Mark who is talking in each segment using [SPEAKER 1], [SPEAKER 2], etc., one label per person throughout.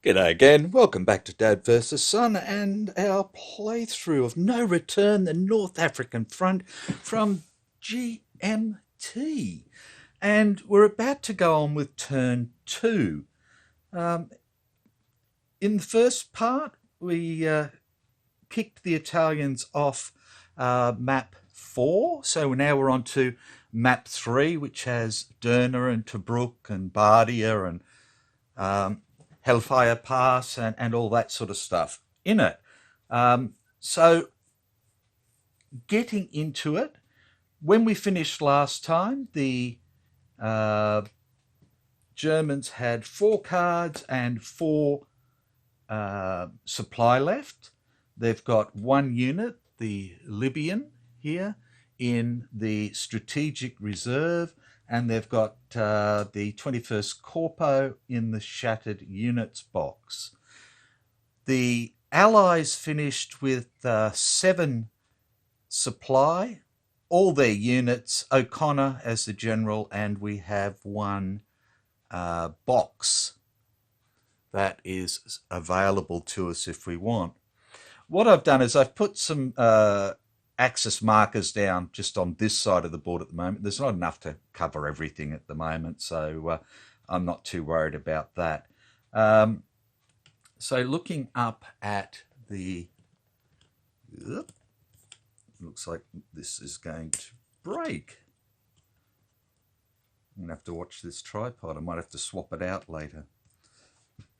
[SPEAKER 1] G'day again, welcome back to Dad vs Son and our playthrough of No Return, the North African Front from GMT. And we're about to go on with turn 2. In the first part, we kicked the Italians off map 4, so now we're on to map 3, which has Derna and Tobruk and Bardia and Hellfire Pass and all that sort of stuff in it. So getting into it, when we finished last time, the Germans had 4 cards and 4 supply left. They've got 1 unit, the Libyan here, in the strategic reserve, and they've got the 21st Corpo in the shattered units box. The Allies finished with 7 supply, all their units, O'Connor as the general, and we have 1 box that is available to us if we want. What I've done is I've put some axis markers down just on this side of the board at the moment. There's not enough to cover everything at the moment, so I'm not too worried about that. So looking up at the... looks like this is going to break. I'm going to have to watch this tripod. I might have to swap it out later.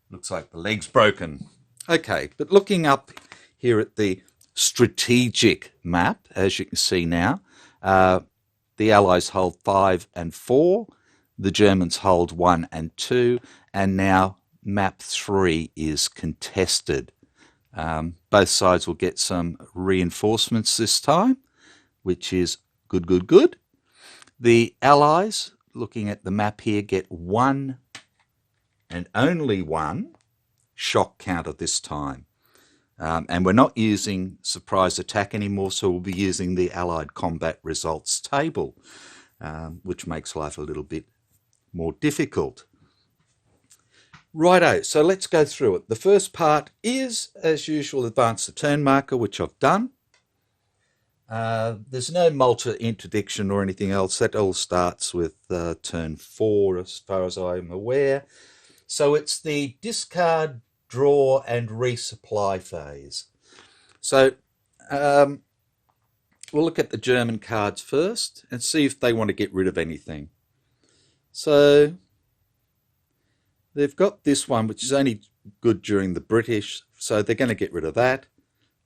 [SPEAKER 1] Looks like the leg's broken. Okay, but looking up here at the strategic map, as you can see now, the Allies hold 5 and 4, the Germans hold 1 and 2, and now map 3 is contested. Both sides will get some reinforcements this time, which is good. The Allies, looking at the map here, get 1 and only 1 shock counter this time. And we're not using surprise attack anymore, so we'll be using the Allied combat results table, which makes life a little bit more difficult. Righto, so let's go through it. The first part is, as usual, advance the turn marker, which I've done. There's no Malta interdiction or anything else. That all starts with turn 4, as far as I'm aware. So it's the discard, draw and resupply phase. So we'll look at the German cards first and see if they want to get rid of anything. So they've got this one, which is only good during the British, so they're going to get rid of that.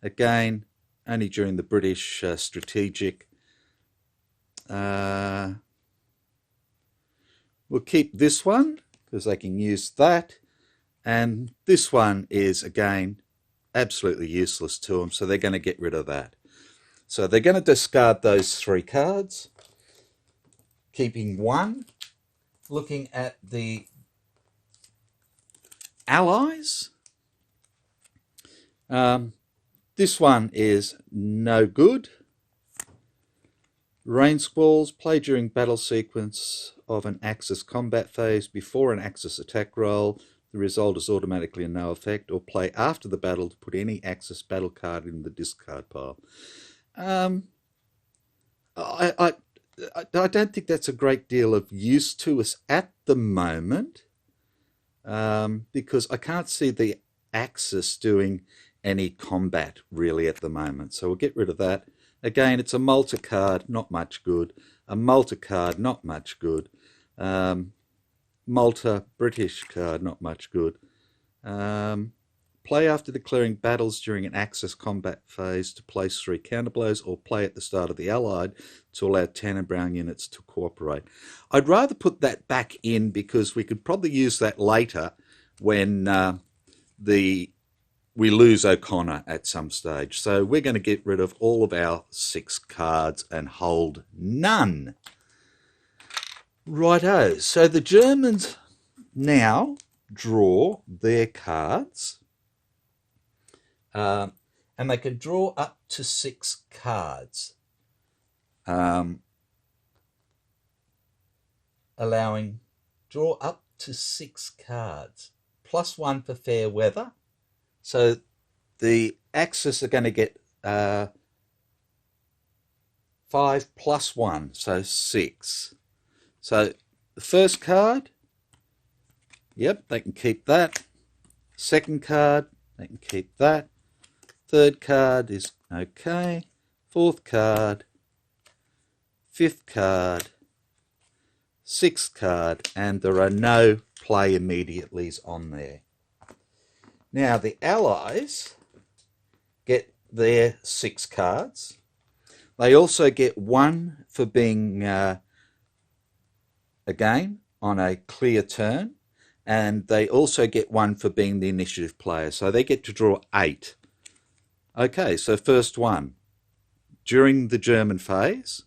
[SPEAKER 1] Again, only during the British strategic. We'll keep this one because they can use that. And this one is, again, absolutely useless to them, so they're going to get rid of that. So they're going to discard those 3 cards, keeping 1. Looking at the Allies, this one is no good. Rain squalls, play during battle sequence of an Axis combat phase before an Axis attack roll. The result is automatically a no effect, or play after the battle to put any Axis battle card in the discard pile. I don't think that's a great deal of use to us at the moment, because I can't see the Axis doing any combat really at the moment. So we'll get rid of that. Again, it's a Malta card, not much good. A Malta card, not much good. Malta British card, not much good. Play after declaring battles during an Axis combat phase to place 3 counterblows, or play at the start of the Allied to allow tan and brown units to cooperate. I'd rather put that back in because we could probably use that later when we lose O'Connor at some stage. So we're going to get rid of all of our 6 cards and hold none. Righto, so the Germans now draw their cards, and they can draw up to 6 cards, allowing draw up to 6 cards, +1 for fair weather. So the Axis are going to get 5 +1, so 6. So the first card, yep, they can keep that. Second card, they can keep that. Third card is okay. Fourth card, fifth card, sixth card, and there are no play immediatelys on there. Now the Allies get their 6 cards. They also get 1 for being again on a clear turn, and they also get 1 for being the initiative player, so they get to draw 8. Okay, so first one, during the German phase,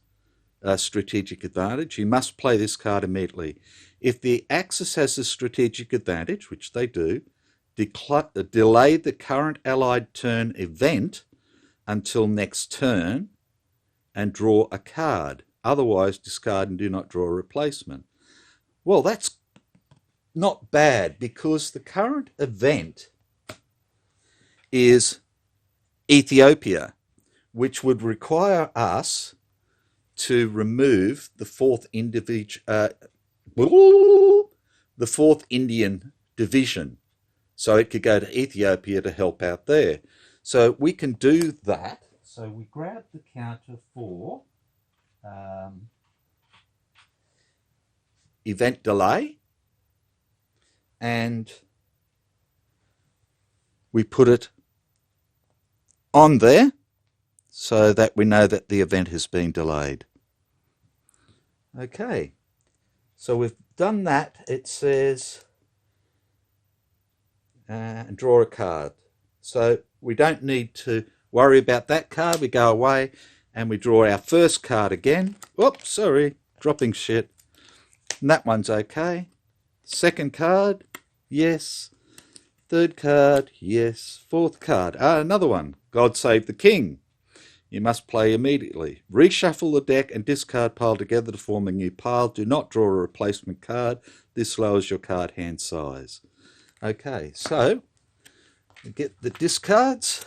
[SPEAKER 1] strategic advantage, you must play this card immediately. If the Axis has a strategic advantage, which they do, delay the current Allied turn event until next turn and draw a card. Otherwise, discard and do not draw a replacement. Well, that's not bad, because the current event is Ethiopia, which would require us to remove the 4th Indian Division, so it could go to Ethiopia to help out there. So we can do that. So we grab the counter for event delay, and we put it on there so that we know that the event has been delayed. Okay, so we've done that. It says draw a card. So we don't need to worry about that card. We go away and we draw our first card again. Oops, sorry, dropping shit. And that one's okay. Second card, yes. Third card, yes. Fourth card, another one. God Save the King. You must play immediately. Reshuffle the deck and discard pile together to form a new pile. Do not draw a replacement card. This lowers your card hand size. Okay, so we get the discards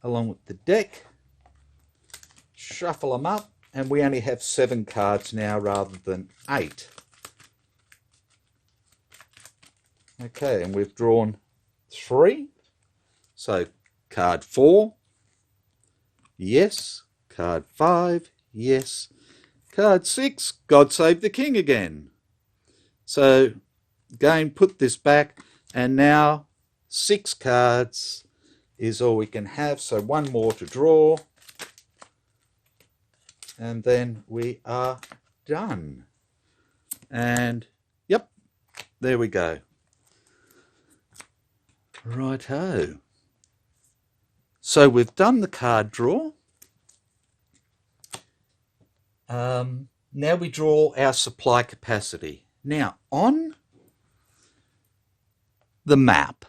[SPEAKER 1] along with the deck. Shuffle them up, and we only have 7 cards now rather than 8. Okay, and we've drawn 3. So card 4, yes. Card 5, yes. Card 6, God Save the King again. So again, put this back, and now 6 cards is all we can have. So 1 more to draw, and then we are done. And yep, there we go. Righto. So we've done the card draw. Now we draw our supply capacity. Now on the map,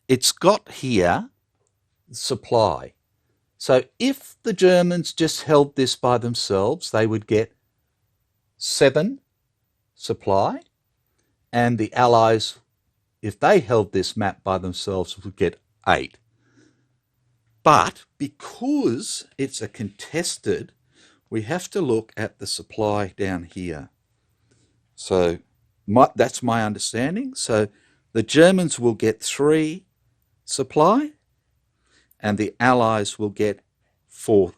[SPEAKER 1] it's got here supply. So if the Germans just held this by themselves, they would get 7 supply, and the Allies, if they held this map by themselves, would get 8. But because it's a contested, we have to look at the supply down here. So that's my understanding. So the Germans will get 3 supply, and the Allies will get 4,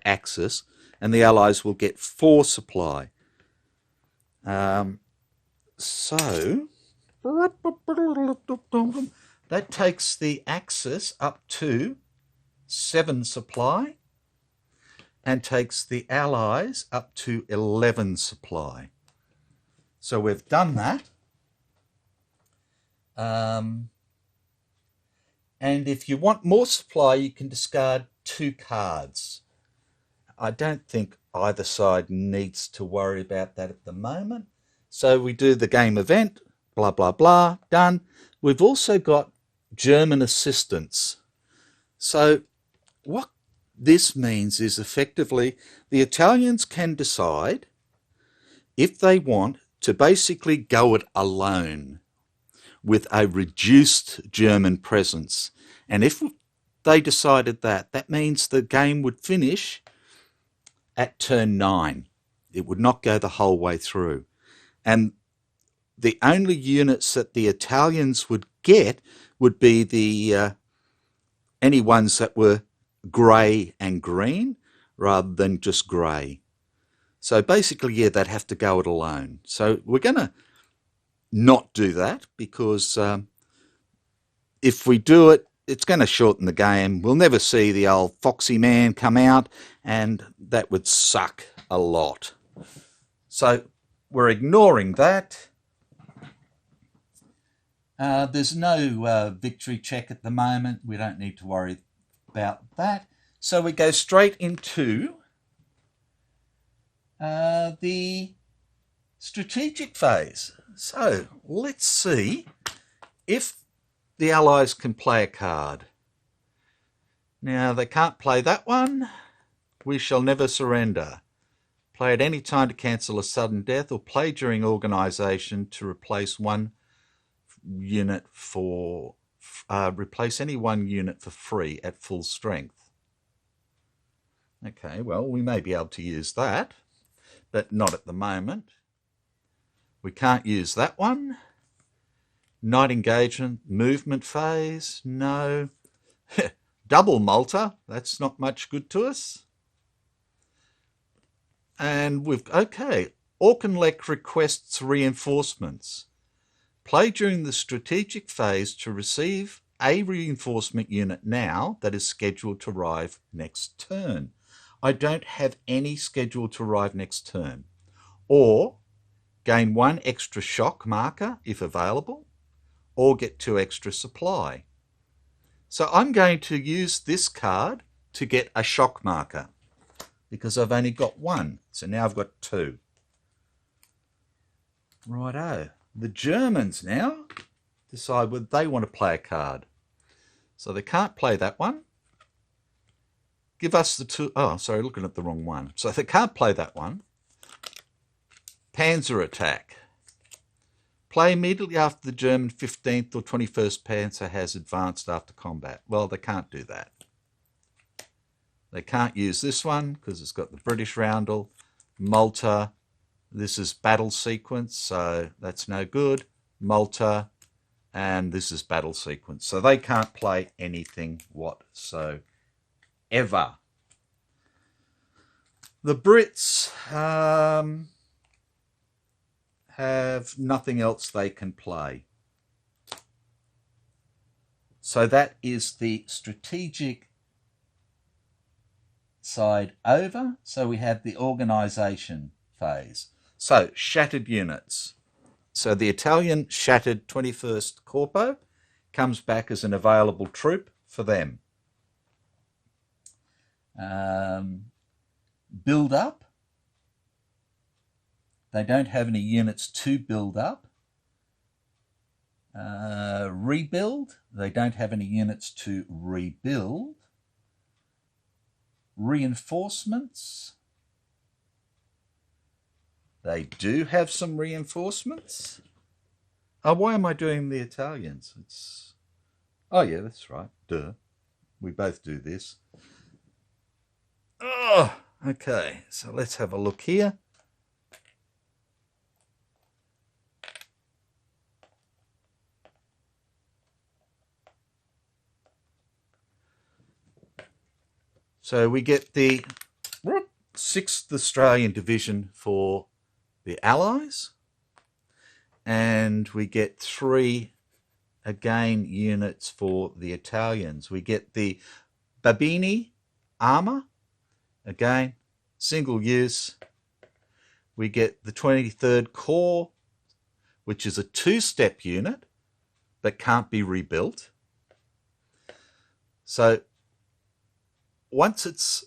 [SPEAKER 1] Axis, and the Allies will get 4 supply. So that takes the Axis up to 7 supply and takes the Allies up to 11 supply. So we've done that. And if you want more supply, you can discard 2 cards. I don't think either side needs to worry about that at the moment. So we do the game event, blah, blah, blah, done. We've also got German assistance. So what this means is effectively the Italians can decide if they want to basically go it alone with a reduced German presence. And if they decided that, that means the game would finish at turn 9. It would not go the whole way through. And the only units that the Italians would get would be the any ones that were grey and green rather than just grey. So basically, yeah, they'd have to go it alone. So we're going to not do that because if we do it, it's going to shorten the game. We'll never see the old foxy man come out, and that would suck a lot. So we're ignoring that. There's no victory check at the moment. We don't need to worry about that. So we go straight into the strategic phase. So let's see if the Allies can play a card. Now, they can't play that one. We shall never surrender. Play at any time to cancel a sudden death, or play during organisation to replace one unit for replace any one unit for free at full strength. Okay, well, we may be able to use that, but not at the moment. We can't use that one. Night engagement, movement phase, no. Double Malta, that's not much good to us. And we've, okay, Auchinleck requests reinforcements. Play during the strategic phase to receive a reinforcement unit now that is scheduled to arrive next turn. I don't have any scheduled to arrive next turn. Or gain 1 extra shock marker if available, or get 2 extra supply. So I'm going to use this card to get a shock marker because I've only got 1. So now I've got 2. Righto. The Germans now decide whether they want to play a card. So they can't play that one. Give us the 2. Oh, sorry, looking at the wrong one. So they can't play that one. Panzer attack. Play immediately after the German 15th or 21st Panzer has advanced after combat. Well, they can't do that. They can't use this one because it's got the British roundel. Malta, this is battle sequence, so that's no good. Malta, and this is battle sequence. So they can't play anything whatsoever. The Brits have nothing else they can play. So that is the strategic side over. So we have the organisation phase. So shattered units. So the Italian shattered 21st Corpo comes back as an available troop for them. Build up. They don't have any units to build up. Rebuild. They don't have any units to rebuild. Reinforcements. They do have some reinforcements. Oh, why am I doing the Italians? It's... Oh, yeah, that's right. Duh. We both do this. Oh, okay. So let's have a look here. So we get the 6th Australian Division for the Allies, and we get 3 again units for the Italians. We get the Babini armour, again single use. We get the 23rd Corps, which is a 2-step unit but can't be rebuilt. So once it's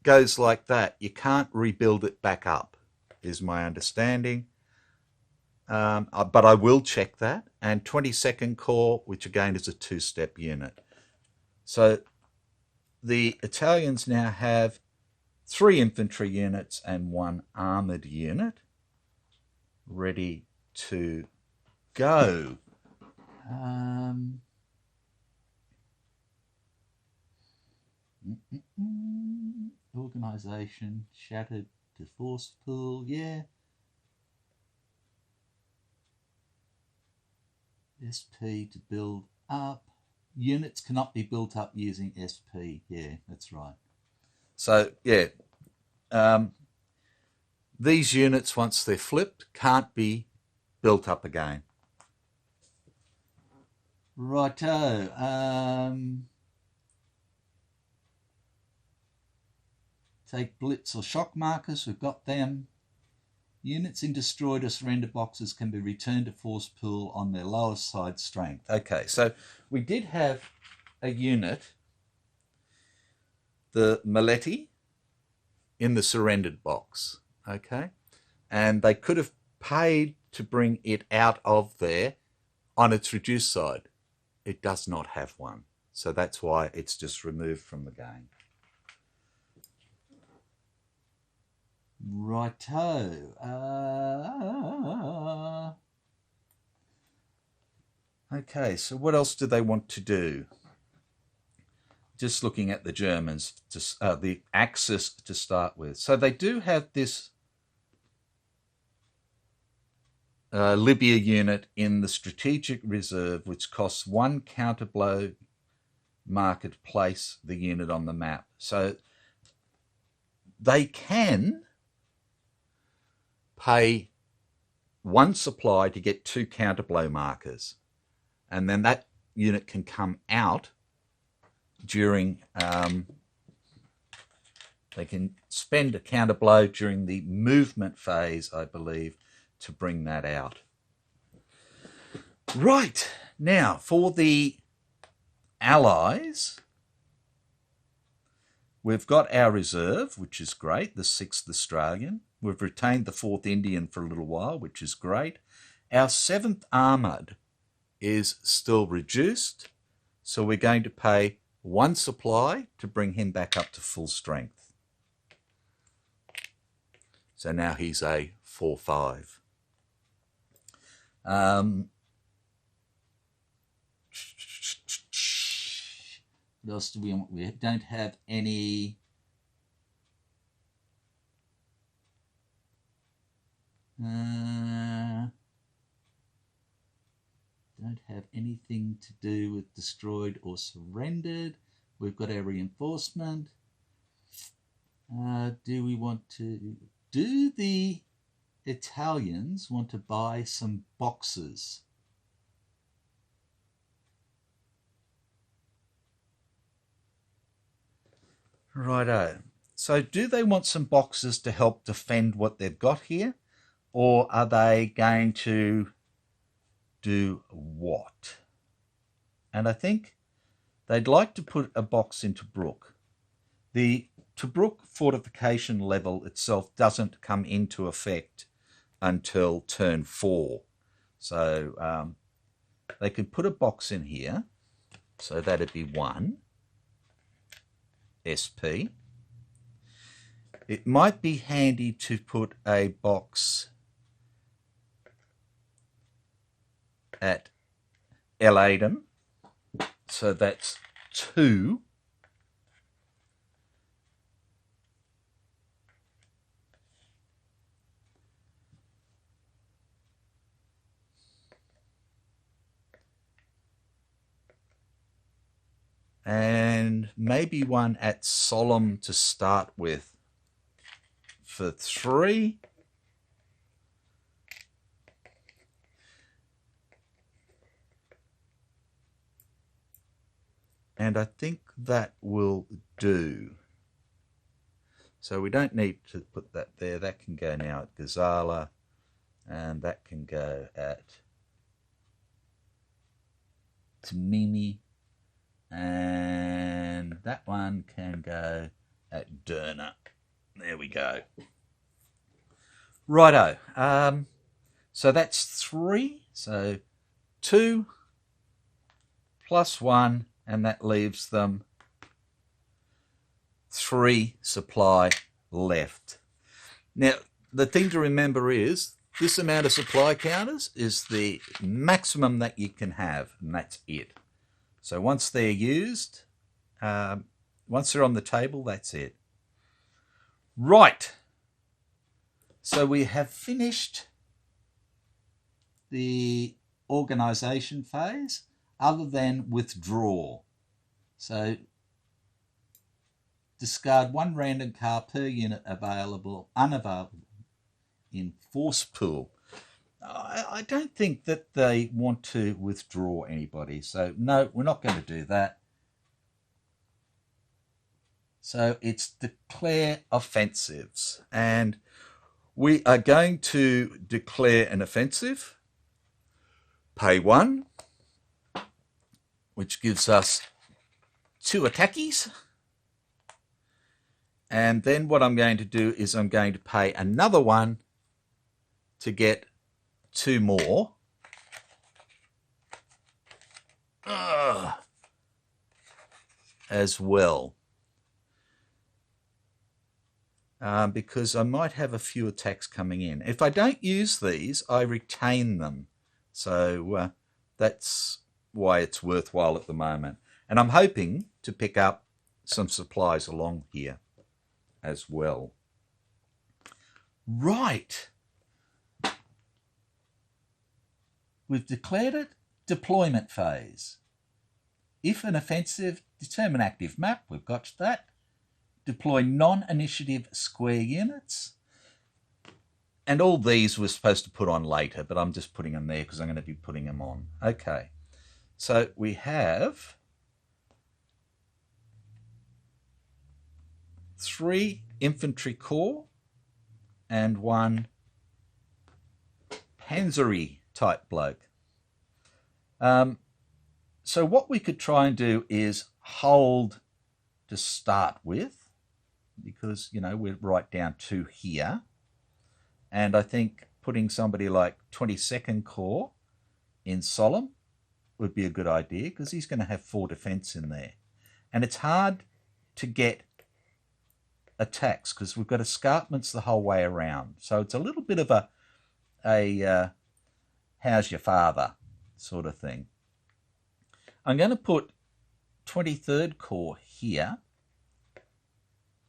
[SPEAKER 1] goes like that, you can't rebuild it back up, is my understanding. But I will check that. And 22nd Corps, which again is a 2-step unit. So the Italians now have 3 infantry units and 1 armoured unit ready to go. Organisation shattered to force pool, yeah. SP to build up. Units cannot be built up using SP. Yeah, that's right. So, yeah, these units, once they're flipped, can't be built up again. Righto. Take blitz or shock markers. We've got them. Units in destroyed or surrender boxes can be returned to force pool on their lowest side strength. Okay, so we did have a unit, the Maletti, in the surrendered box. Okay, and they could have paid to bring it out of there on its reduced side. It does not have one, so that's why it's just removed from the game. Righto. Okay, so what else do they want to do? Just looking at the Germans, the Axis to start with. So they do have this Libya unit in the strategic reserve, which costs 1 counterblow marker to place the unit on the map. So they can pay 1 supply to get 2 counterblow markers, and then that unit can come out during they can spend a counterblow during the movement phase, I believe, to bring that out. Right, now for the Allies, we've got our reserve, which is great, the 6th Australian. We've retained the 4th Indian for a little while, which is great. Our 7th Armoured is still reduced, so we're going to pay 1 supply to bring him back up to full strength. So now he's a 4-5. What else do we want? We don't have any... don't have anything to do with destroyed or surrendered. We've got our reinforcement. Do we want to... Do the Italians want to buy some boxes? Righto. So do they want some boxes to help defend what they've got here? Or are they going to do what? And I think they'd like to put a box into Tobruk. The Tobruk fortification level itself doesn't come into effect until turn 4. So they could put a box in here. So that'd be 1 SP. It might be handy to put a box at El Adam, so that's 2. And maybe one at Solemn to start with for 3. And I think that will do. So we don't need to put that there. That can go now at Gazala, and that can go at Tamimi, and that one can go at Derna. There we go. Righto. So that's 3. So 2 plus 1, and that leaves them 3 supply left. Now, the thing to remember is this amount of supply counters is the maximum that you can have, and that's it. So once they're used, once they're on the table, that's it. Right. So we have finished the organisation phase other than withdraw. So discard 1 random card per unit unavailable in force pool. I don't think that they want to withdraw anybody. So no, we're not going to do that. So it's declare offensives. And we are going to declare an offensive. Pay 1, which gives us 2 attackies. And then what I'm going to do is I'm going to pay another 1 to get 2 more. As well. Because I might have a few attacks coming in. If I don't use these, I retain them. So that's why it's worthwhile at the moment. And I'm hoping to pick up some supplies along here as well. Right. We've declared it deployment phase. If an offensive, determine active map. We've got that. Deploy non-initiative square units. And all these we're supposed to put on later, but I'm just putting them there because I'm going to be putting them on. Okay. So we have 3 infantry corps and 1 panzery type bloke. So what we could try and do is hold to start with, because, you know, we're right down to here. And I think putting somebody like 22nd Corps in Solemn would be a good idea, because he's going to have 4 defence in there. And it's hard to get attacks because we've got escarpments the whole way around. So it's a little bit of a how's your father sort of thing. I'm going to put 23rd Corps here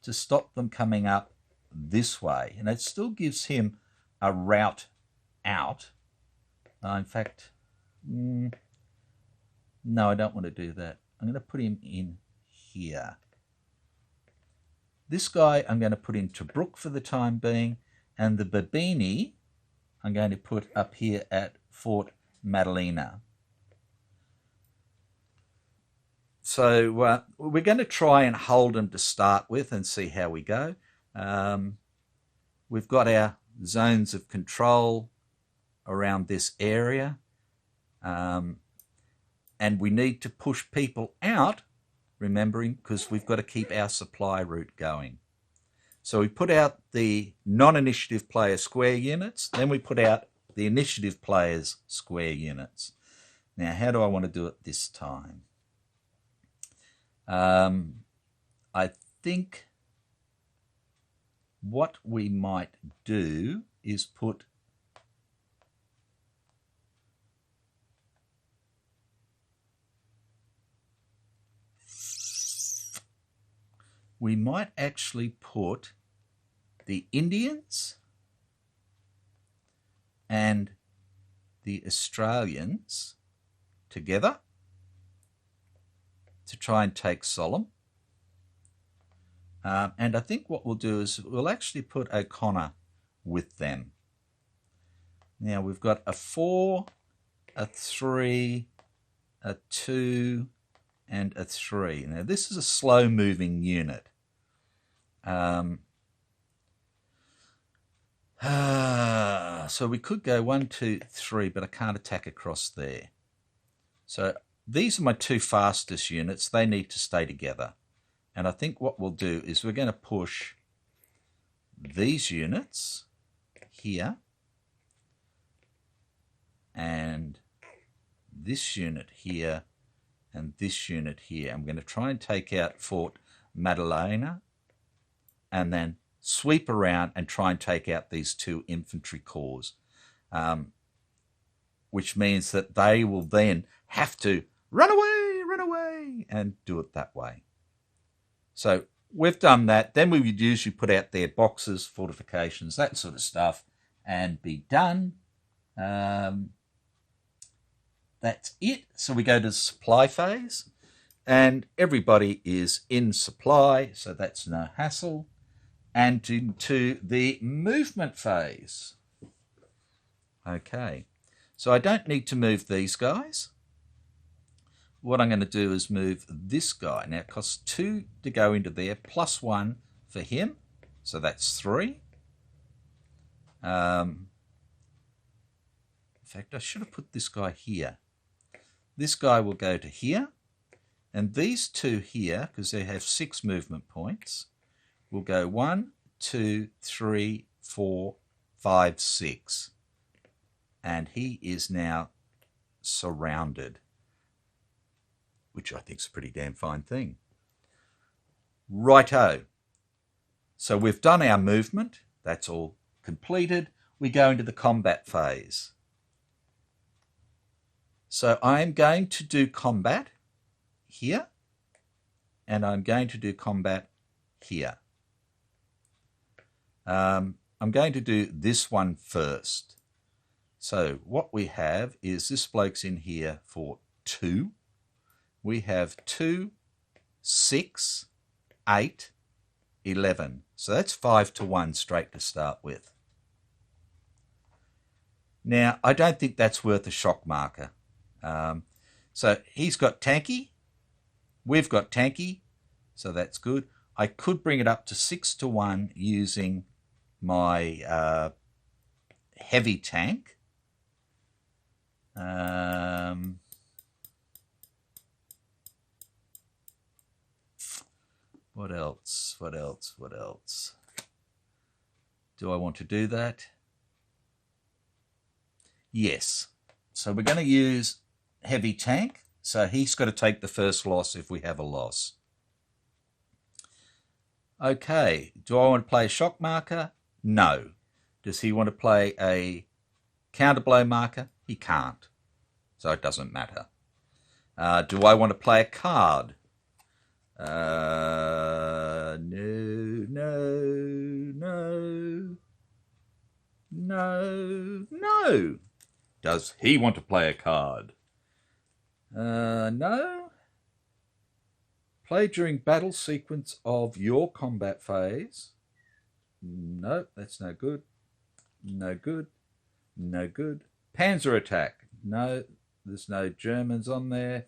[SPEAKER 1] to stop them coming up this way. And it still gives him a route out. In fact, no, I don't want to do that. I'm going to put him in here. This guy I'm going to put in Tobruk for the time being, and the Babini I'm going to put up here at Fort Madalena. So we're going to try and hold them to start with and see how we go. We've got our zones of control around this area. And we need to push people out, remembering, because we've got to keep our supply route going. So we put out the non-initiative player square units, then we put out the initiative players square units. Now, how do I want to do it this time? I think what we might do is put we might actually put the Indians and the Australians together to try and take Solemn. And I think what we'll do is we'll actually put O'Connor with them. Now we've got a 4, a 3, a 2, and a 3. Now this is a slow moving unit. So we could go 1, 2, 3, but I can't attack across there. So these are my 2 fastest units. They need to stay together. And I think what we'll do is we're going to push these units here and this unit here and this unit here. I'm going to try and take out Fort Madalena and then sweep around and try and take out these 2 infantry corps, which means that they will then have to run away, and do it that way. So we've done that. Then we would usually put out their boxes, fortifications, that sort of stuff, and be done. That's it. So we go to the supply phase, and everybody is in supply, so that's no hassle. And into the movement phase. Okay, so I don't need to move these guys. What I'm going to do is move this guy. Now it costs 2 to go into there, plus 1 for him, so that's 3. In fact, I should have put this guy here. This guy will go to here, and these 2 here, because they have 6 movement points, will go 1, 2, 3, 4, 5, 6. And he is now surrounded, which I think is a pretty damn fine thing. Righto. So we've done our movement. That's all completed. We go into the combat phase. So I'm going to do combat here, and I'm going to do combat here. I'm going to do this one first. So what we have is this bloke's in here for 2. We have 2, 6, 8, 11. So that's 5 to 1 straight to start with. Now, I don't think that's worth a shock marker. So he's got tanky. We've got tanky. So that's good. I could bring it up to 6 to 1 using my heavy tank. What else? What else? What else? Do I want to do that? Yes. So we're going to use heavy tank. So he's got to take the first loss if we have a loss. Okay. Do I want to play a shock marker? No. Does he want to play a counterblow marker? He can't. So it doesn't matter. Do I want to play a card? No. Does he want to play a card? No. Play during battle sequence of your combat phase. No, that's no good. No good. No good. Panzer attack. No, there's no Germans on there.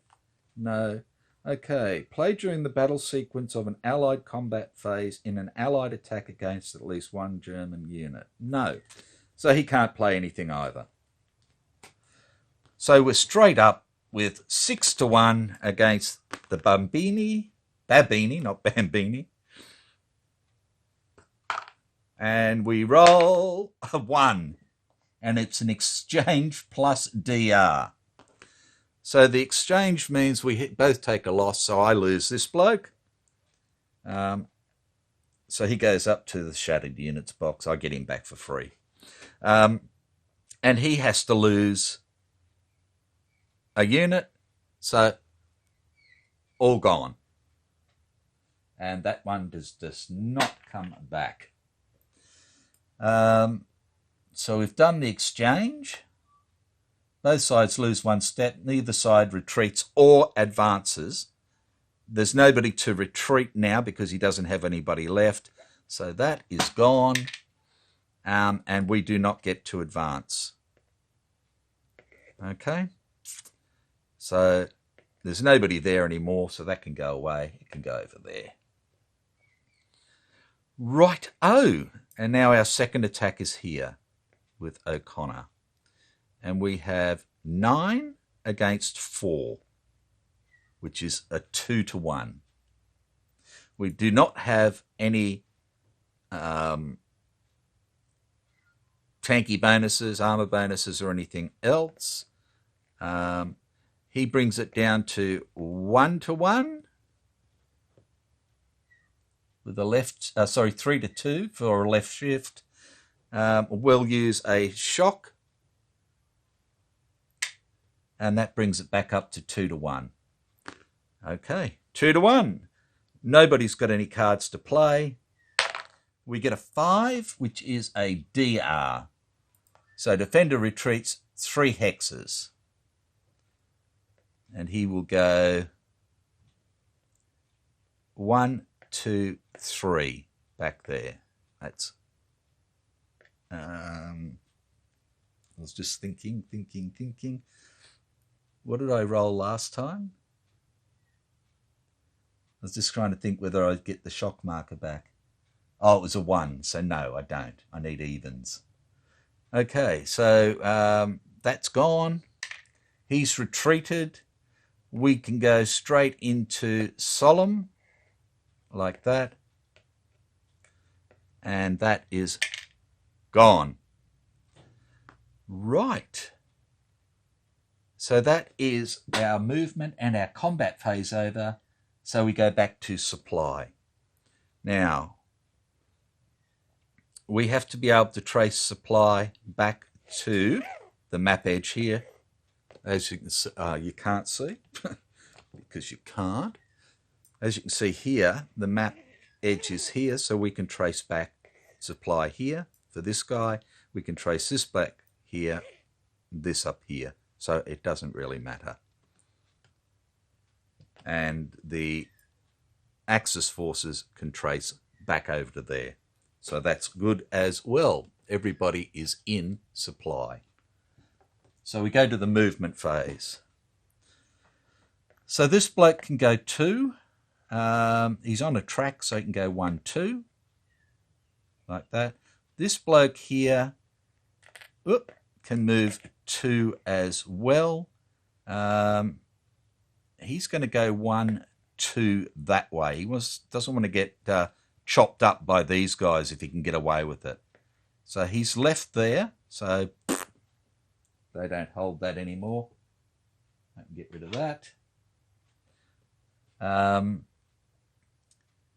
[SPEAKER 1] No. Okay. Play during the battle sequence of an Allied combat phase in an Allied attack against at least 1 German unit. No. So he can't play anything either. So we're straight up with 6 to 1 against the Babini, not Bambini. And we roll a 1. And it's an exchange plus DR. So the exchange means we both take a loss, so I lose this bloke. So he goes up to the shattered units box. I get him back for free. And he has to lose a unit, so all gone. And that one does not come back. So we've done the exchange. Both sides lose 1 step. Neither side retreats or advances. There's nobody to retreat now because he doesn't have anybody left. So that is gone. And we do not get to advance. Okay. So there's nobody there anymore, so that can go away. It can go over there. Right. Oh, and now our second attack is here with O'Connor. And we have 9 against 4, which is a 2 to 1. We do not have any tanky bonuses, armor bonuses, or anything else. He brings it down to 1-1 with a left, 3-2 for a left shift. We'll use a shock, and that brings it back up to 2-1. Okay, 2-1. Nobody's got any cards to play. We get a 5, which is a DR. So defender retreats 3 hexes. And he will go 1, 2, 3 back there. That's I was just thinking. What did I roll last time? I was just trying to think whether I'd get the shock marker back. Oh, it was a 1, so no, I don't. I need evens. Okay, so that's gone. He's retreated. We can go straight into solemn, like that. And that is gone. Right. So that is our movement and our combat phase over. So we go back to supply. Now, we have to be able to trace supply back to the map edge here. As you can see, you can't see because you can't. As you can see here, the map edge is here, so we can trace back supply here for this guy. We can trace this back here, this up here. So it doesn't really matter. And the Axis forces can trace back over to there. So that's good as well. Everybody is in supply. So we go to the movement phase. So this bloke can go 2. He's on a track, so he can go 1, 2. Like that. This bloke here can move 2 as well. He's going to go 1, 2 that way. He doesn't want to get chopped up by these guys if he can get away with it. So he's left there. So they don't hold that anymore. I can get rid of that.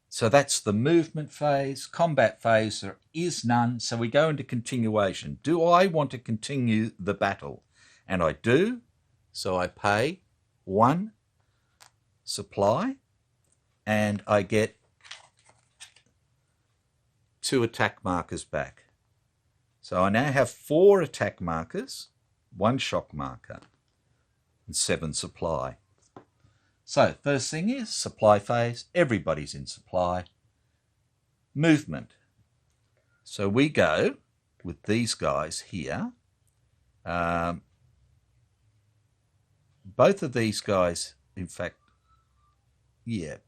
[SPEAKER 1] So that's the movement phase. Combat phase, there is none. So we go into continuation. Do I want to continue the battle? And I do. So I pay 1 supply and I get 2 attack markers back. So I now have 4 attack markers, 1 shock marker, and 7 supply. So first thing is supply phase. Everybody's in supply. Movement. So we go with these guys here. Both of these guys, in fact,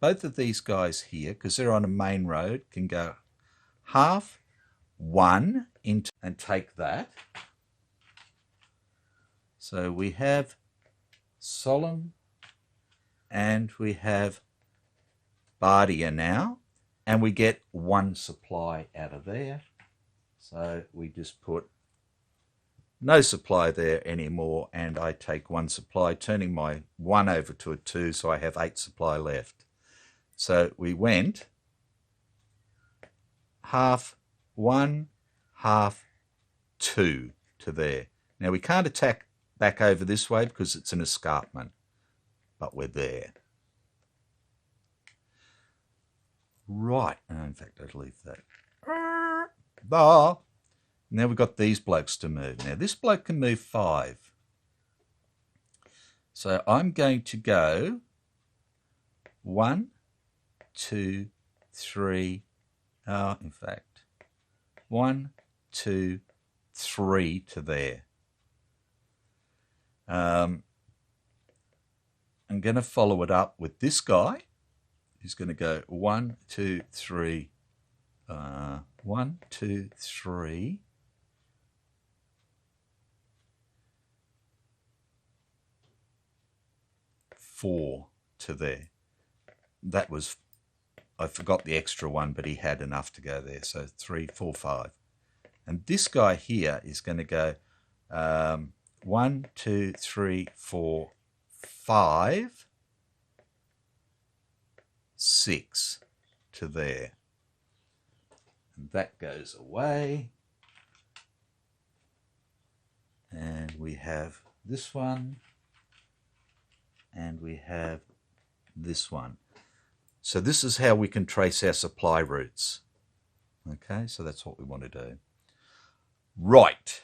[SPEAKER 1] both of these guys here, because they're on a main road, can go half, 1 into and take that. So we have solemn and we have Bardia now, and we get 1 supply out of there. So we just put no supply there anymore, and I take 1 supply, turning my 1 over to a 2, so I have 8 supply left. So we went half 1, half 2 to there. Now we can't attack back over this way because it's an escarpment, but we're there. Right, in fact I'd leave that. Now we've got these blokes to move. Now this bloke can move 5. So I'm going to go 1, 2, 3, in fact, 1, 2, 3 to there. I'm going to follow it up with this guy. He's going to go 1, 2, 3, 1, 2, 3. 4 to there. That was I forgot the extra one, but he had enough to go there. So 3, 4, 5. And this guy here is going to go 1, 2, 3, 4, 5, 6 to there. And that goes away. And we have this one. And we have this one. So this is how we can trace our supply routes. Okay, so that's what we want to do. Right.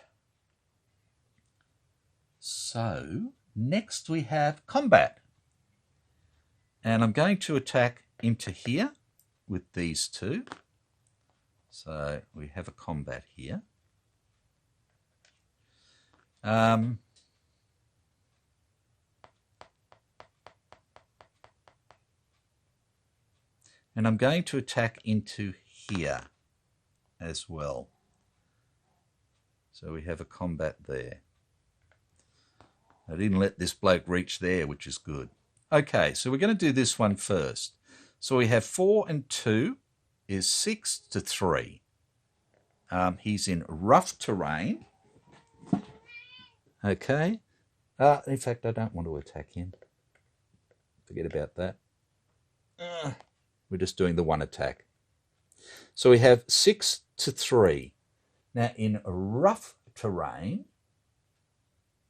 [SPEAKER 1] So next we have combat. And I'm going to attack into here with these two. So we have a combat here. And I'm going to attack into here as well. So we have a combat there. I didn't let this bloke reach there, which is good. Okay, so we're going to do this one first. So we have 4 and 2 is 6 to 3. He's in rough terrain. Okay. In fact, I don't want to attack him. Forget about that. We're just doing the one attack. So we have 6 to 3. Now, in rough terrain,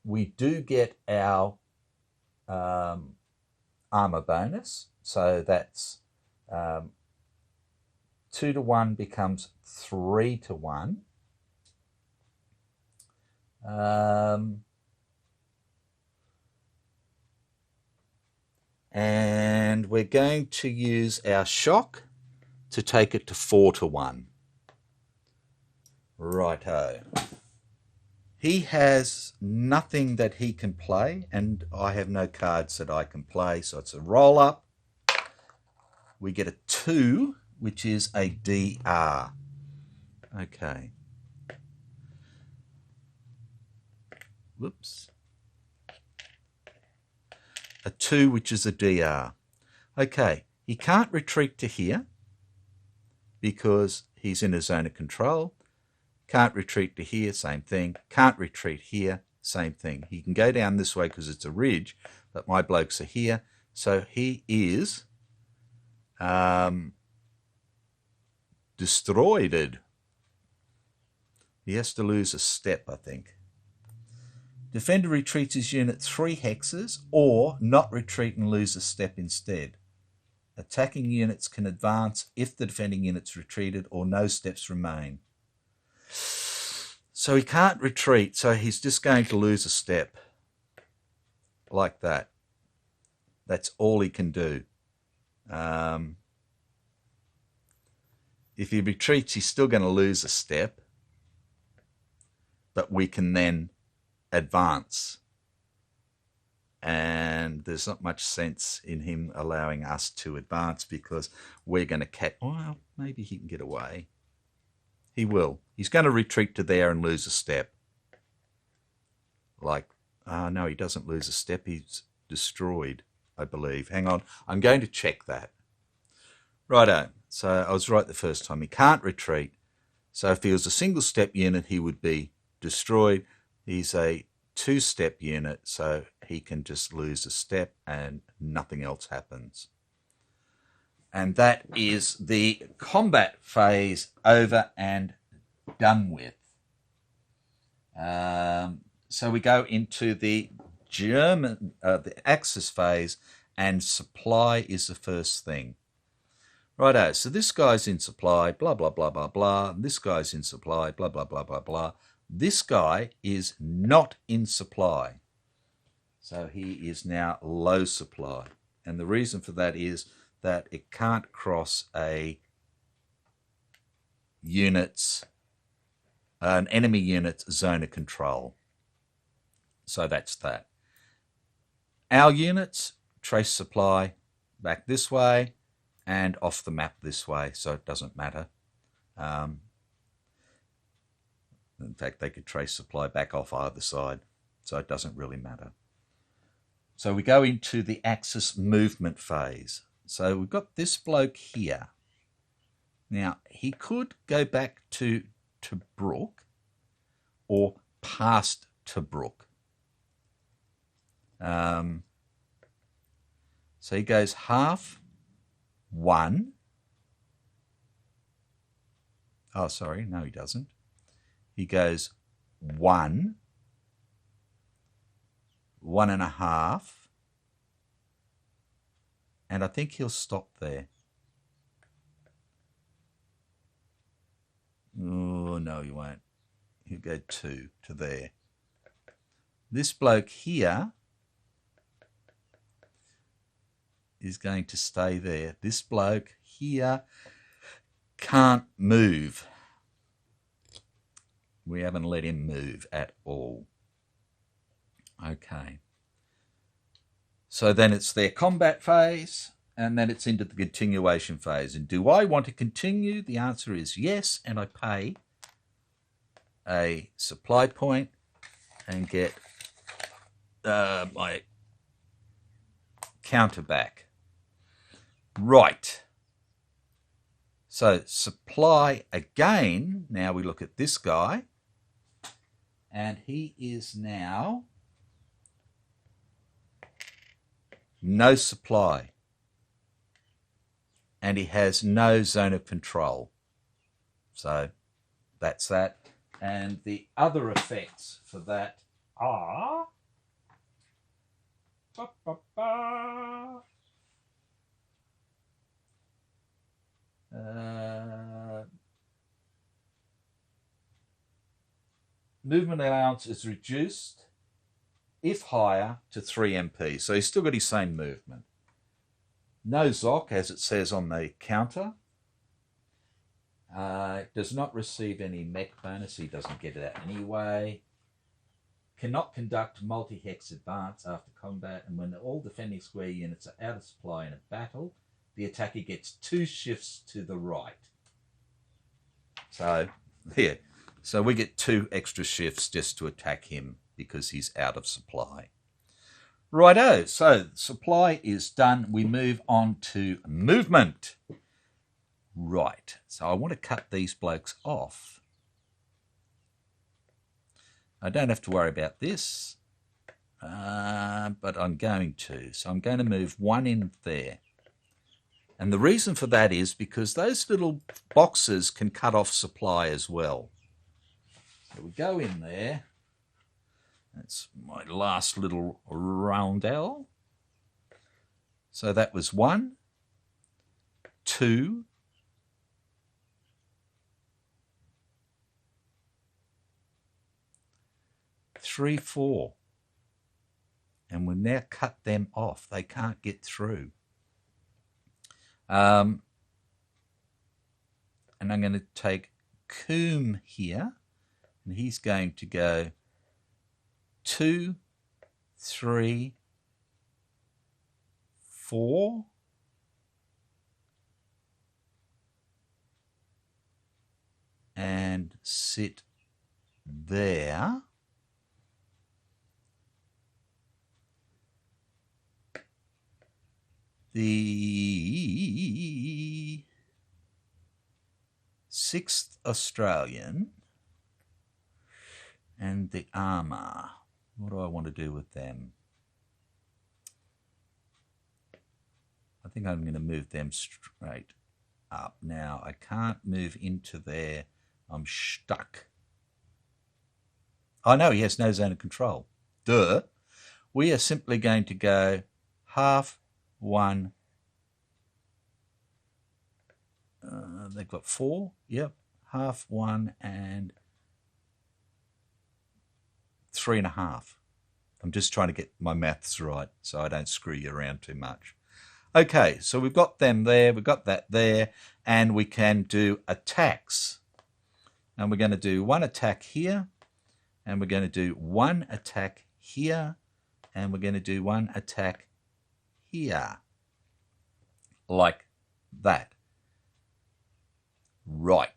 [SPEAKER 1] we do get our armor bonus. So that's 2 to 1 becomes 3 to 1. And we're going to use our shock to take it to 4 to 1. Righto. He has nothing that he can play, and I have no cards that I can play, so it's a roll up. We get a 2, which is a DR. Okay. Whoops. A 2, which is a DR. Okay, he can't retreat to here because he's in a zone of control. Can't retreat to here, same thing. Can't retreat here, same thing. He can go down this way because it's a ridge, but my blokes are here. So he is destroyed. He has to lose a step, I think. Defender retreats his unit 3 hexes or not retreat and lose a step instead. Attacking units can advance if the defending unit's retreated or no steps remain. So he can't retreat, so he's just going to lose a step. Like that. That's all he can do. If he retreats, he's still going to lose a step. But we can then advance, and there's not much sense in him allowing us to advance because we're going to well, maybe he can get away. He will. He's going to retreat to there and lose a step. Like, no, he doesn't lose a step. He's destroyed, I believe. Hang on, I'm going to check that. Righto. So I was right the first time. He can't retreat. So if he was a single step unit, he would be destroyed. He's a 2-step unit, so he can just lose a step and nothing else happens. And that is the combat phase over and done with. So we go into the the Axis phase, and supply is the first thing. Righto, so this guy's in supply, blah, blah, blah, blah, blah. This guy's in supply, blah, blah, blah, blah, blah. This guy is not in supply. So he is now low supply. And the reason for that is that it can't cross an enemy unit's zone of control. So that's that. Our units trace supply back this way and off the map this way, so it doesn't matter. In fact, they could trace supply back off either side, so it doesn't really matter. So we go into the Axis movement phase. So we've got this bloke here. Now, he could go back to Brook or past Tobruk. So he goes half 1. Oh, sorry, no, he doesn't. He goes 1, 1.5, and I think he'll stop there. Oh, no, he won't. He'll go 2 to there. This bloke here is going to stay there. This bloke here can't move. We haven't let him move at all. Okay. So then it's their combat phase, and then it's into the continuation phase. And do I want to continue? The answer is yes, and I pay a supply point and get my counter back. Right. So supply again. Now we look at this guy, and he is now no supply, and he has no zone of control. So that's that. And the other effects for that are movement allowance is reduced, if higher, to 3 MP. So he's still got his same movement. No ZOC, as it says on the counter. Does not receive any mech bonus. He doesn't get that anyway. Cannot conduct multi-hex advance after combat, and when all defending square units are out of supply in a battle, the attacker gets 2 shifts to the right. So, here. So we get 2 extra shifts just to attack him because he's out of supply. Righto, so supply is done. We move on to movement. Right, so I want to cut these blokes off. I don't have to worry about this, but I'm going to. So I'm going to move 1 in there. And the reason for that is because those little boxes can cut off supply as well. So we go in there. That's my last little roundel. So that was 1, 2, 3, 4. And we'll now cut them off. They can't get through. And I'm going to take Coombe here, and he's going to go 2, 3, 4, and sit there. The 6th Australian and the armour. What do I want to do with them? I think I'm going to move them straight up. Now, I can't move into there. I'm stuck. Oh, no, he has no zone of control. Duh. We are simply going to go half 1. They've got 4. Yep. Half 1 and 3.5. I'm just trying to get my maths right so I don't screw you around too much. Okay, so we've got them there, we've got that there, and we can do attacks. And we're going to do 1 attack here, and we're going to do 1 attack here, and we're going to do 1 attack here. Like that. Right.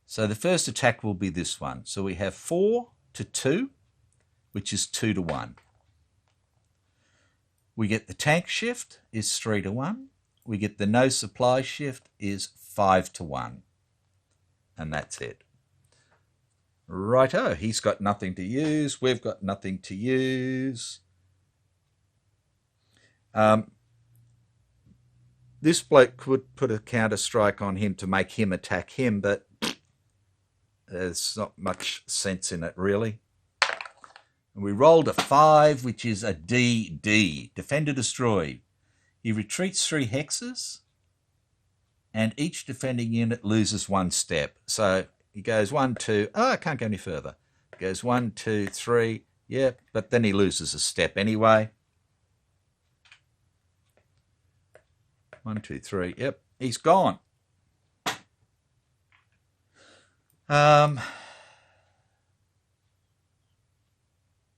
[SPEAKER 1] So the first attack will be this one. So we have 4 to 2, which is 2 to 1. We get the tank shift is 3 to 1. We get the no supply shift is 5 to 1. And that's it. Righto, he's got nothing to use. We've got nothing to use. This bloke could put a counter strike on him to make him attack him, but there's not much sense in it, really. And we rolled a 5, which is a DD, Defender Destroy. He retreats 3 hexes, and each defending unit loses 1 step. So he goes 1, 2, I can't go any further. He goes 1, 2, 3, yeah, but then he loses a step anyway. 1, 2, 3, yep, he's gone.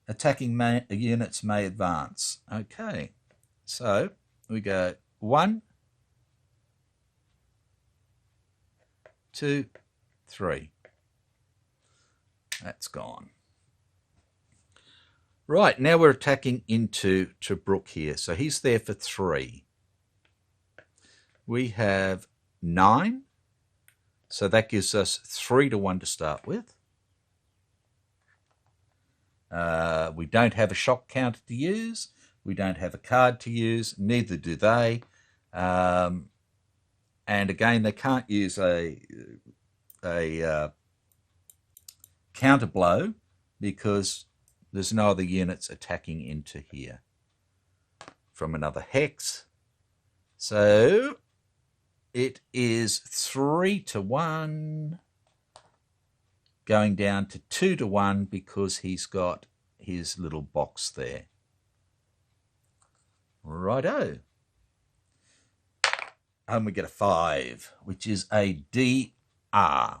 [SPEAKER 1] Attacking units may advance. Okay, so we go 1, 2, 3. That's gone. Right, now we're attacking into Tobruk here. So he's there for 3. We have 9. So that gives us 3 to 1 to start with. We don't have a shock counter to use. We don't have a card to use. Neither do they. And again, they can't use a counter blow because there's no other units attacking into here from another hex. So it is 3 to 1 going down to 2 to 1 because he's got his little box there. Righto. And we get a 5, which is a DR.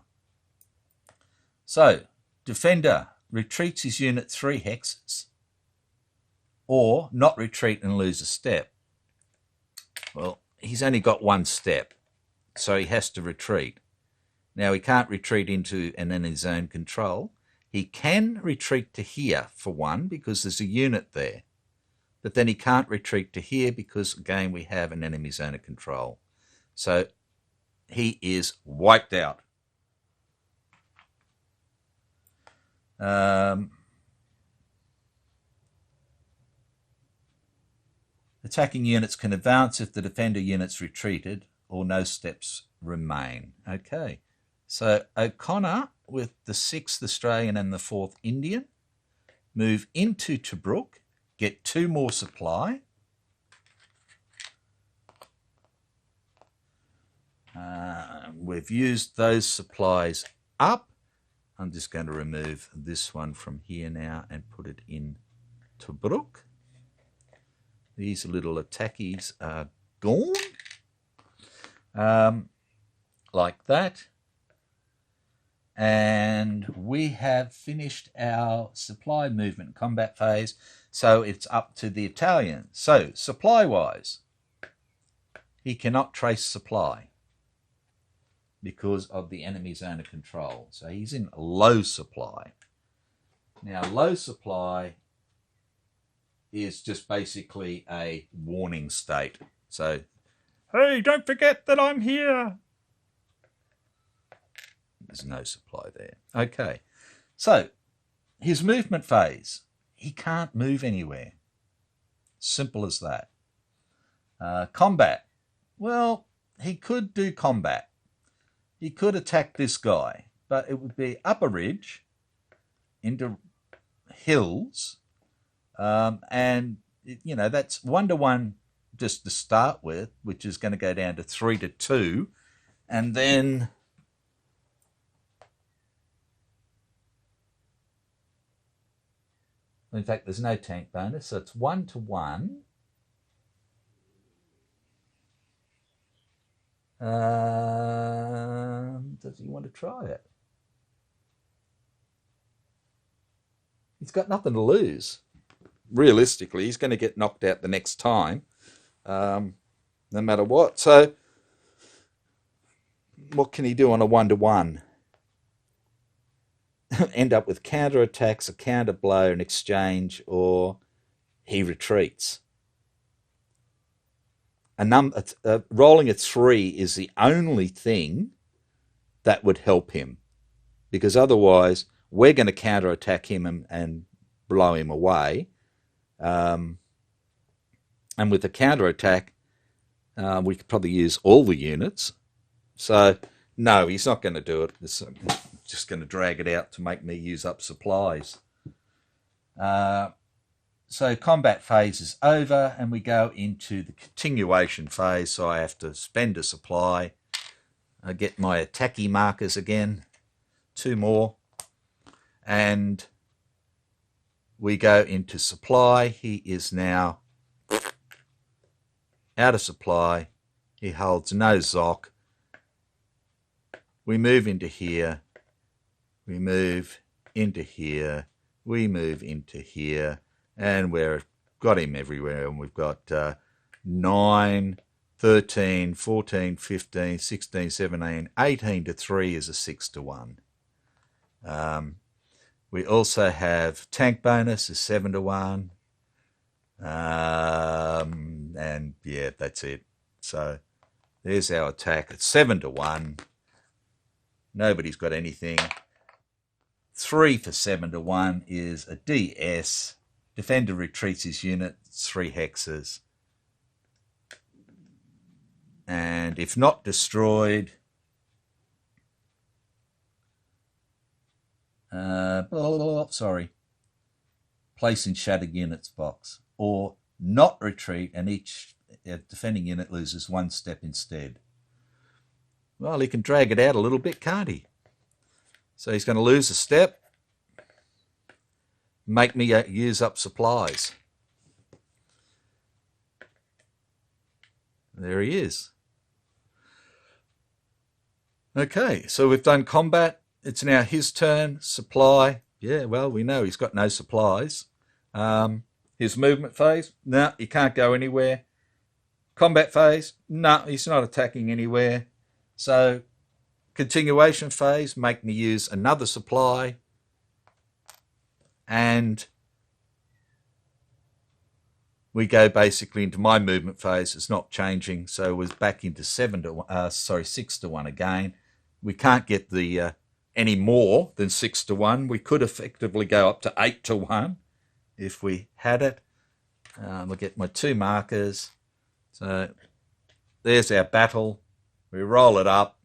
[SPEAKER 1] So, Defender retreats his unit 3 hexes, or not retreat and lose a step. Well, he's only got 1 step, so he has to retreat. Now, he can't retreat into an enemy zone control. He can retreat to here for 1 because there's a unit there. But then he can't retreat to here because, again, we have an enemy zone of control. So he is wiped out. Attacking units can advance if the defender unit's retreated or no steps remain. Okay, so O'Connor with the 6th Australian and the 4th Indian move into Tobruk, get 2 more supply. We've used those supplies up. I'm just going to remove this one from here now and put it in Tobruk. These little attackies are gone. Like that. And we have finished our supply movement combat phase, so it's up to the Italians. So, supply-wise, he cannot trace supply because of the enemy zone of control. So he's in low supply. Now, low supply is just basically a warning state. So, hey, don't forget that I'm here. There's no supply there. Okay, so his movement phase, he can't move anywhere. Simple as that. Combat, well, he could do combat. He could attack this guy, but it would be up a ridge into hills, and you know that's 1 to 1 just to start with, which is going to go down to 3 to 2, and then in fact there's no tank bonus, so it's 1 to 1. Does he want to try it? He's got nothing to lose. Realistically, he's going to get knocked out the next time, no matter what. So, what can he do on a 1 to 1? End up with counter-attacks, a counter-blow, an exchange, or he retreats. rolling a 3 is the only thing that would help him, because otherwise we're going to counterattack him and blow him away. And with the counterattack, we could probably use all the units. So, no, he's not going to do it. It's just going to drag it out to make me use up supplies. So combat phase is over, and we go into the continuation phase. So I have to spend a supply. I get my attacky markers again, 2 more, and we go into supply. He is now out of supply. He holds no Zoc. We move into here. We move into here. We move into here. And we've got him everywhere. And we've got 9, 13, 14, 15, 16, 17, 18 to 3 is a 6 to 1. We also have tank bonus is 7 to 1. And yeah, that's it. So there's our attack. It's 7 to 1. Nobody's got anything. 3 for 7 to 1 is a DS. Defender retreats his unit. It's 3 hexes. And if not destroyed, place in shattered units box, or not retreat, and each defending unit loses 1 step instead. Well, he can drag it out a little bit, can't he? So he's going to lose a step, make me use up supplies. There he is. Okay, so we've done combat. It's now his turn. Supply. Yeah, well, we know he's got no supplies. His movement phase. No, he can't go anywhere. Combat phase. No, he's not attacking anywhere. So, continuation phase. Make me use another supply. And we go basically into my movement phase. It's not changing. So we're back into 6 to 1 again. We can't get the any more than 6 to 1. We could effectively go up to 8 to 1 if we had it. We'll get my 2 markers. So there's our battle. We roll it up.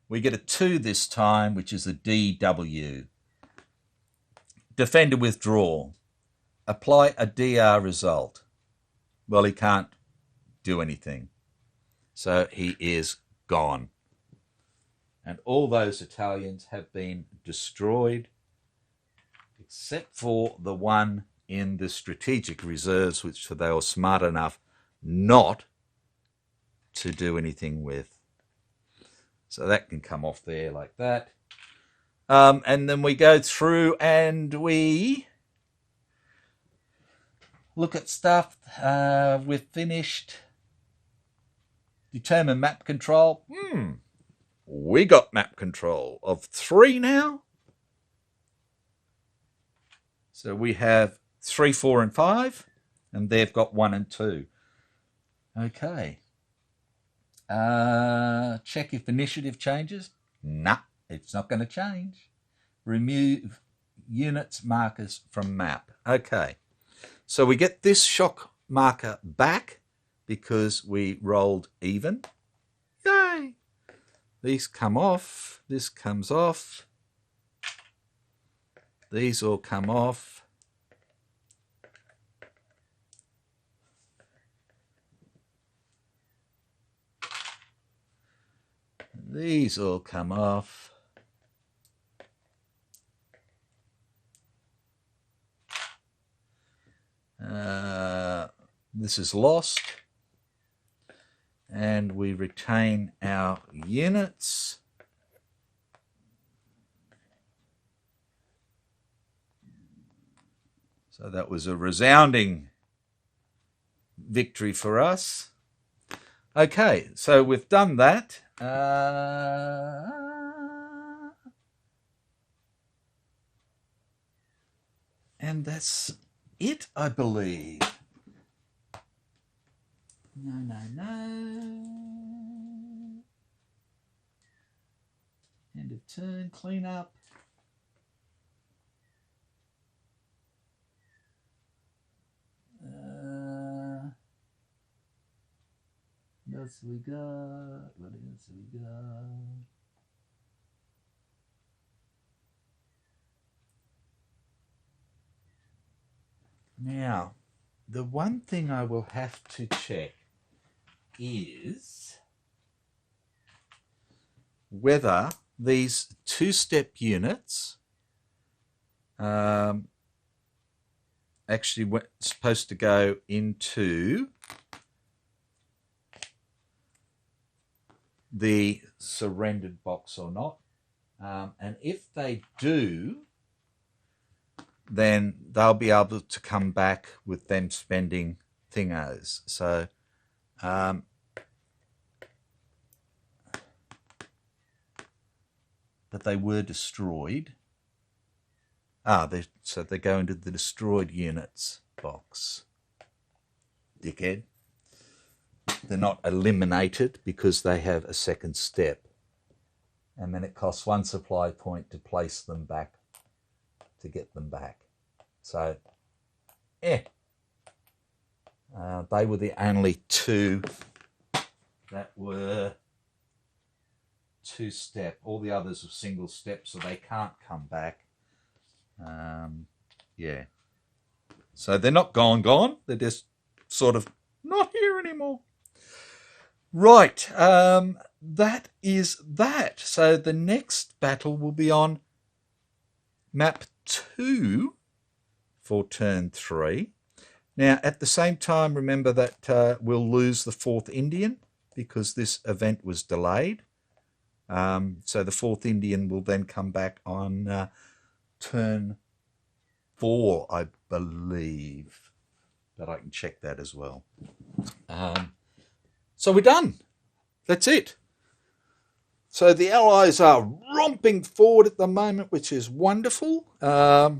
[SPEAKER 1] We get a 2 this time, which is a DW. Defender withdraw. Apply a DR result. Well, he can't do anything. So he is gone. And all those Italians have been destroyed, except for the one in the strategic reserves, which they were smart enough not to do anything with. So that can come off there like that. And then we go through and we look at stuff. We've finished. Determine map control. We got map control of 3 now. So we have 3, 4, and 5. And they've got 1 and 2. Okay. Check if initiative changes. Nah, it's not going to change. Remove units markers from map. Okay. So we get this shock marker back because we rolled even. Yay! These come off. This comes off. These all come off. These all come off. This is lost. And we retain our units. So that was a resounding victory for us. Okay, so we've done that. And that's it, I believe. No. End of turn, clean up. What else have we got? What else have we got? Now, the one thing I will have to check is whether these two-step units actually were supposed to go into the surrendered box or not. And if they do, then they'll be able to come back with them spending thingos. So but they were destroyed. So they go into the destroyed units box. Dickhead. They're not eliminated because they have a second step. And then it costs 1 supply point to place them back, to get them back. So, they were the only two that were two-step. All the others were single step, so they can't come back. So they're not gone. They're just sort of not here anymore. Right, that is that. So the next battle will be on map 2 for turn 3. Now, at the same time, remember that we'll lose the 4th Indian because this event was delayed. So the 4th Indian will then come back on turn 4, I believe. But I can check that as well. So we're done. That's it. So the Allies are romping forward at the moment, which is wonderful. But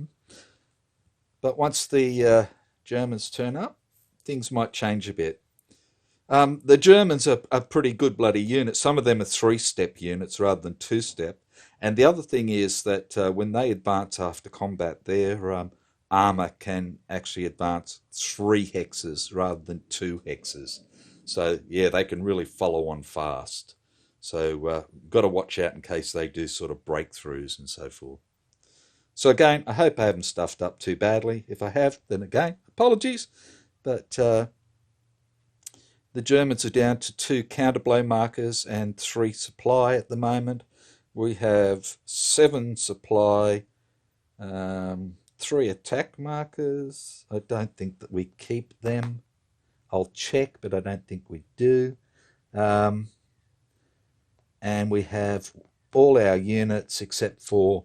[SPEAKER 1] once the Germans turn up, things might change a bit. The Germans are a pretty good bloody unit. Some of them are 3-step units rather than 2-step. And the other thing is that when they advance after combat, their armour can actually advance 3 hexes rather than 2 hexes. So, yeah, they can really follow on fast. So, got to watch out in case they do sort of breakthroughs and so forth. So, again, I hope I haven't stuffed up too badly. If I have, then again, apologies. But the Germans are down to 2 counterblow markers and 3 supply at the moment. We have 7 supply, 3 attack markers. I don't think that we keep them. I'll check, but I don't think we do. And we have all our units except for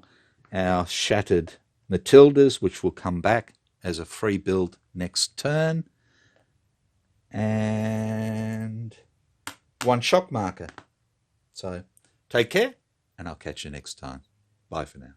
[SPEAKER 1] our shattered Matildas, which will come back as a free build next turn. And 1 shock marker. So take care, and I'll catch you next time. Bye for now.